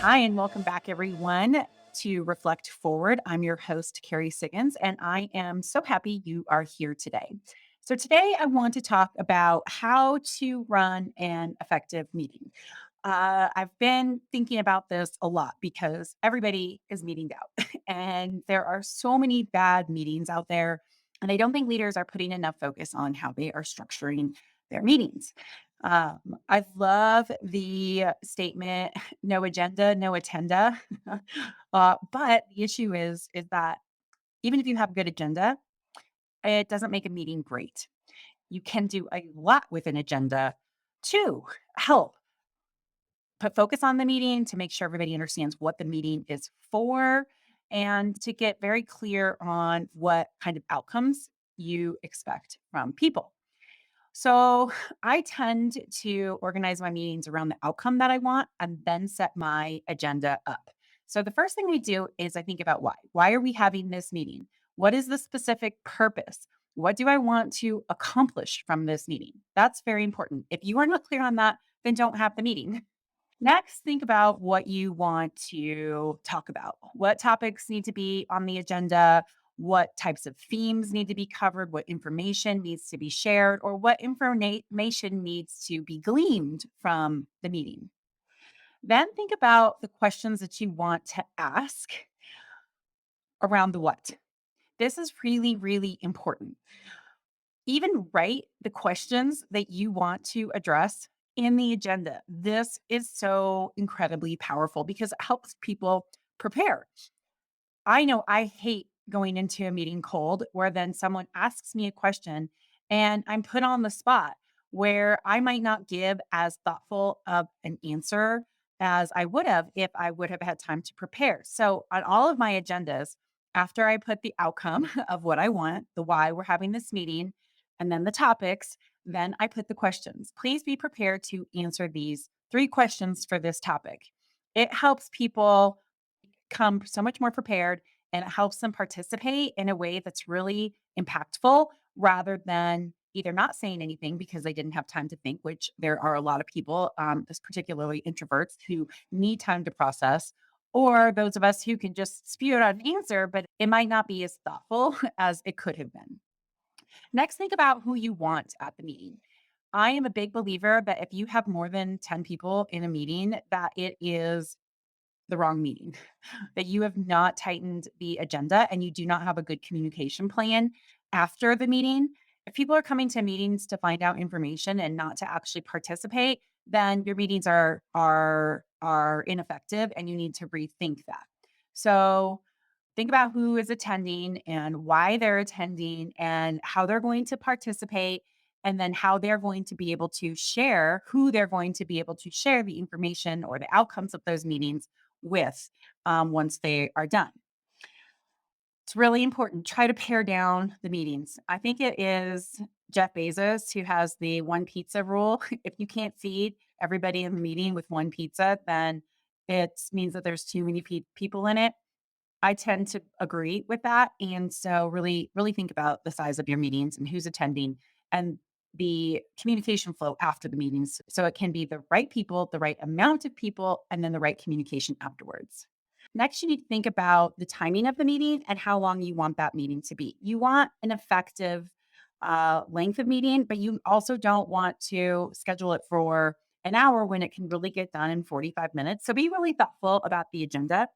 Hi, and welcome back, everyone, to Reflect Forward. I'm your host, Carrie Siggins, and I am so happy you are here today. So, today I want to talk about how to run an effective meeting. I've been thinking about this a lot because everybody is meetinged out, and there are so many bad meetings out there. And I don't think leaders are putting enough focus on how they are structuring their meetings. Um, I love the statement, no agenda, no attenda. But the issue is that even if you have a good agenda, it doesn't make a meeting great. You can do a lot with an agenda to help put focus on the meeting, to make sure everybody understands what the meeting is for, and to get very clear on what kind of outcomes you expect from people. So I tend to organize my meetings around the outcome that I want and then set my agenda up. So the first thing we do is I think about why. Why are we having this meeting? What is the specific purpose? What do I want to accomplish from this meeting? That's very important. If you are not clear on that, then don't have the meeting. Next, think about what you want to talk about. What topics need to be on the agenda? What types of themes need to be covered? What information needs to be shared? Or what information needs to be gleaned from the meeting? Then think about the questions that you want to ask around the what. This is really, really important. Even write the questions that you want to address in the agenda. This is so incredibly powerful because it helps people prepare. I know I hate going into a meeting cold where then someone asks me a question and I'm put on the spot where I might not give as thoughtful of an answer as I would have if I would have had time to prepare. So, on all of my agendas, after I put the outcome of what I want, the why we're having this meeting, and then the topics, then I put the questions. Please be prepared to answer these three questions for this topic. It helps people come so much more prepared and it helps them participate in a way that's really impactful rather than either not saying anything because they didn't have time to think, which there are a lot of people, this particularly introverts, who need time to process, or those of us who can just spew out an answer, but it might not be as thoughtful as it could have been. Next, think about who you want at the meeting. I am a big believer that if you have more than 10 people in a meeting, that it is the wrong meeting, that you have not tightened the agenda and you do not have a good communication plan after the meeting. If people are coming to meetings to find out information and not to actually participate, then your meetings are ineffective and you need to rethink that. So think about who is attending and why they're attending and how they're going to participate and then how they're going to be able to share who they're going to be able to share the information or the outcomes of those meetings with once they are done. It's really important. Try to pare down the meetings. I think it is Jeff Bezos who has the one pizza rule. If you can't feed everybody in the meeting with one pizza, then it means that there's too many people in it. I tend to agree with that. And so really, really think about the size of your meetings and who's attending and the communication flow after the meetings. So it can be the right people, the right amount of people, and then the right communication afterwards. Next, you need to think about the timing of the meeting and how long you want that meeting to be. You want an effective length of meeting, but you also don't want to schedule it for an hour when it can really get done in 45 minutes. So be really thoughtful about the agenda.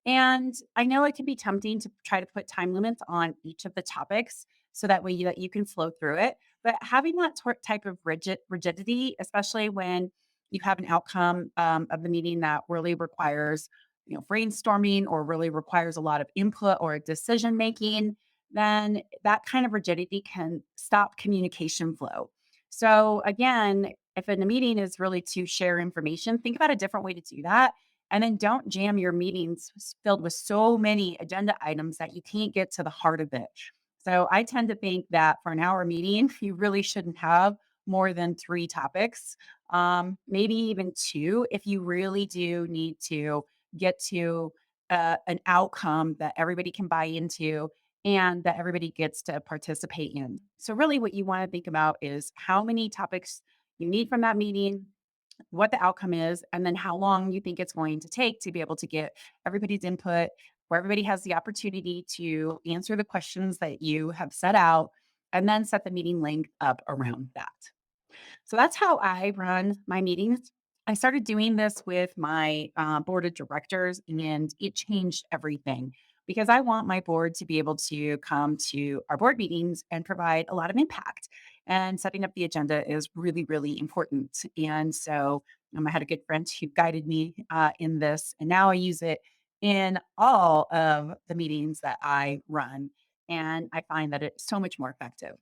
And I know it can be tempting to try to put time limits on each of the topics so that way that you can flow through it. But having that type of rigidity, especially when you have an outcome of the meeting that really requires, brainstorming or really requires a lot of input or decision making, then that kind of rigidity can stop communication flow. So again, if in a meeting is really to share information, think about a different way to do that and then don't jam your meetings filled with so many agenda items that you can't get to the heart of it. So I tend to think that for an hour meeting, you really shouldn't have more than three topics, maybe even two, if you really do need to get to an outcome that everybody can buy into and that everybody gets to participate in. So, really, what you want to think about is how many topics you need from that meeting, what the outcome is, and then how long you think it's going to take to be able to get everybody's input, where everybody has the opportunity to answer the questions that you have set out, and then set the meeting length up around that. So that's how I run my meetings. I started doing this with my board of directors, and it changed everything because I want my board to be able to come to our board meetings and provide a lot of impact. And setting up the agenda is really, really important. And so I had a good friend who guided me in this, and now I use it in all of the meetings that I run. And I find that it's so much more effective.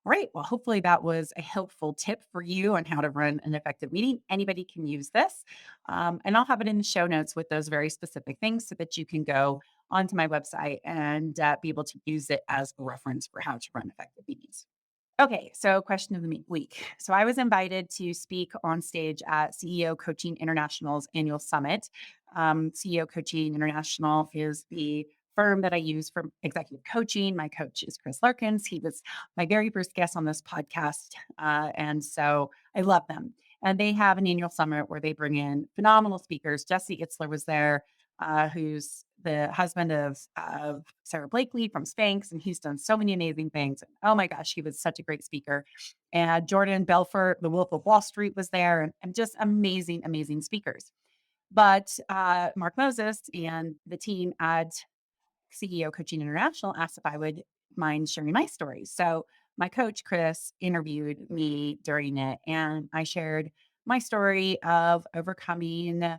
Right. Well, hopefully that was a helpful tip for you on how to run an effective meeting. Anybody can use this. And I'll have it in the show notes with those very specific things so that you can go onto my website and be able to use it as a reference for how to run effective meetings. Okay, so question of the week. So I was invited to speak on stage at CEO Coaching International's annual summit. CEO Coaching International is the firm that I use for executive coaching. My coach is Chris Larkins. He was my very first guest on this podcast. And so I love them. And they have an annual summit where they bring in phenomenal speakers. Jesse Itzler was there, who's the husband of Sarah Blakely from Spanx, and he's done so many amazing things. Oh my gosh, he was such a great speaker. And Jordan Belfort, the Wolf of Wall Street, was there, and just amazing, amazing speakers. But Mark Moses and the team at CEO Coaching International asked if I would mind sharing my story. So my coach, Chris, interviewed me during it, and I shared my story of overcoming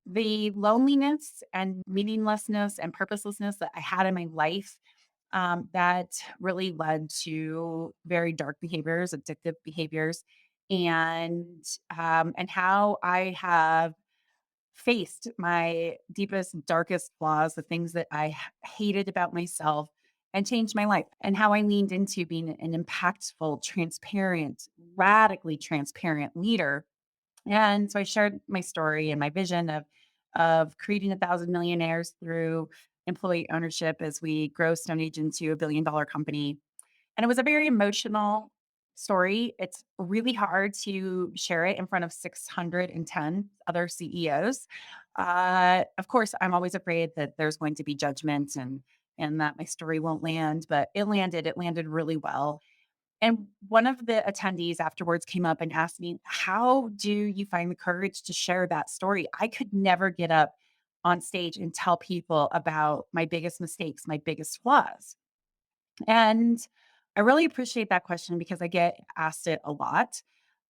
the loneliness and meaninglessness and purposelessness that I had in my life that really led to very dark behaviors, addictive behaviors, and how I have faced my deepest, darkest flaws, the things that I hated about myself, and changed my life, and how I leaned into being an impactful, transparent, radically transparent leader. And so I shared my story and my vision of creating 1,000 millionaires through employee ownership as we grow StoneAge into a $1 billion company. And it was a very emotional story. It's really hard to share it in front of 610 other CEOs. Of course, I'm always afraid that there's going to be judgment and that my story won't land, but it landed. It landed really well. And one of the attendees afterwards came up and asked me, "How do you find the courage to share that story?" I could never get up on stage and tell people about my biggest mistakes, my biggest flaws. And I really appreciate that question because I get asked it a lot.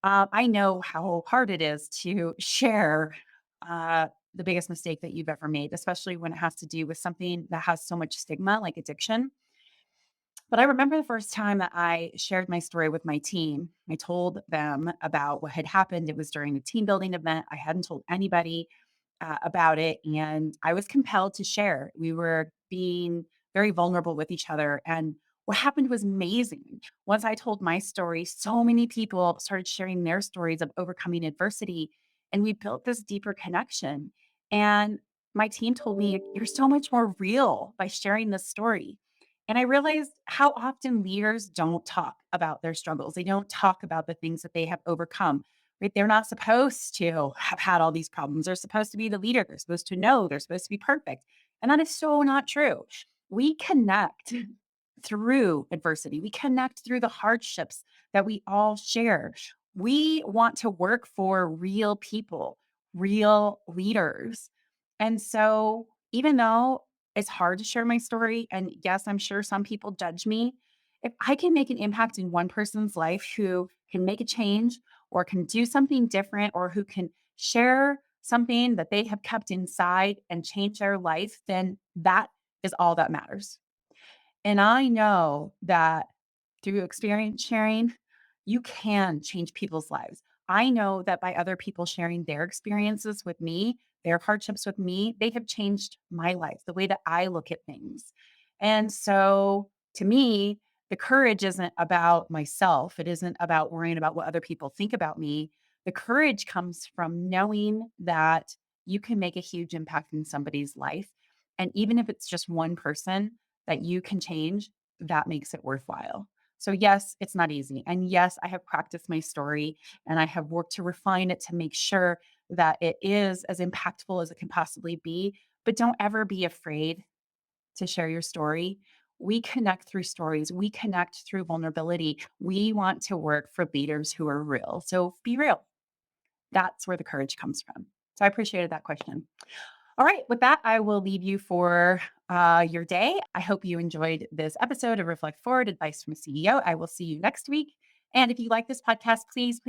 I know how hard it is to share the biggest mistake that you've ever made, especially when it has to do with something that has so much stigma like addiction. But I remember the first time that I shared my story with my team. I told them about what had happened. It was during a team building event. I hadn't told anybody about it, and I was compelled to share. We were being very vulnerable with each other, and what happened was amazing. Once I told my story, so many people started sharing their stories of overcoming adversity, and we built this deeper connection. And my team told me, "You're so much more real by sharing this story." And I realized how often leaders don't talk about their struggles. They don't talk about the things that they have overcome, right? They're not supposed to have had all these problems. They're supposed to be the leader. They're supposed to know. They're supposed to be perfect. And that is so not true. We connect through adversity. We connect through the hardships that we all share. We want to work for real people, real leaders. And so, even though it's hard to share my story, and yes, I'm sure some people judge me, if I can make an impact in one person's life who can make a change or can do something different or who can share something that they have kept inside and change their life, then that is all that matters. And I know that through experience sharing, you can change people's lives. I know that by other people sharing their experiences with me, their hardships with me, they have changed my life, the way that I look at things. And so to me, the courage isn't about myself. It isn't about worrying about what other people think about me. The courage comes from knowing that you can make a huge impact in somebody's life. And even if it's just one person, that you can change, that makes it worthwhile. So, yes, it's not easy. And yes, I have practiced my story and I have worked to refine it to make sure that it is as impactful as it can possibly be. But don't ever be afraid to share your story. We connect through stories, we connect through vulnerability. We want to work for leaders who are real. So, be real. That's where the courage comes from. So, I appreciated that question. All right. With that, I will leave you for your day. I hope you enjoyed this episode of Reflect Forward Advice from a CEO. I will see you next week. And if you like this podcast, please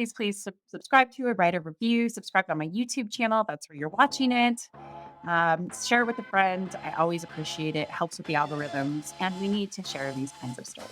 subscribe to it, write a review, subscribe on my YouTube channel. That's where you're watching it. Share it with a friend. I always appreciate it. Helps with the algorithms. And we need to share these kinds of stories.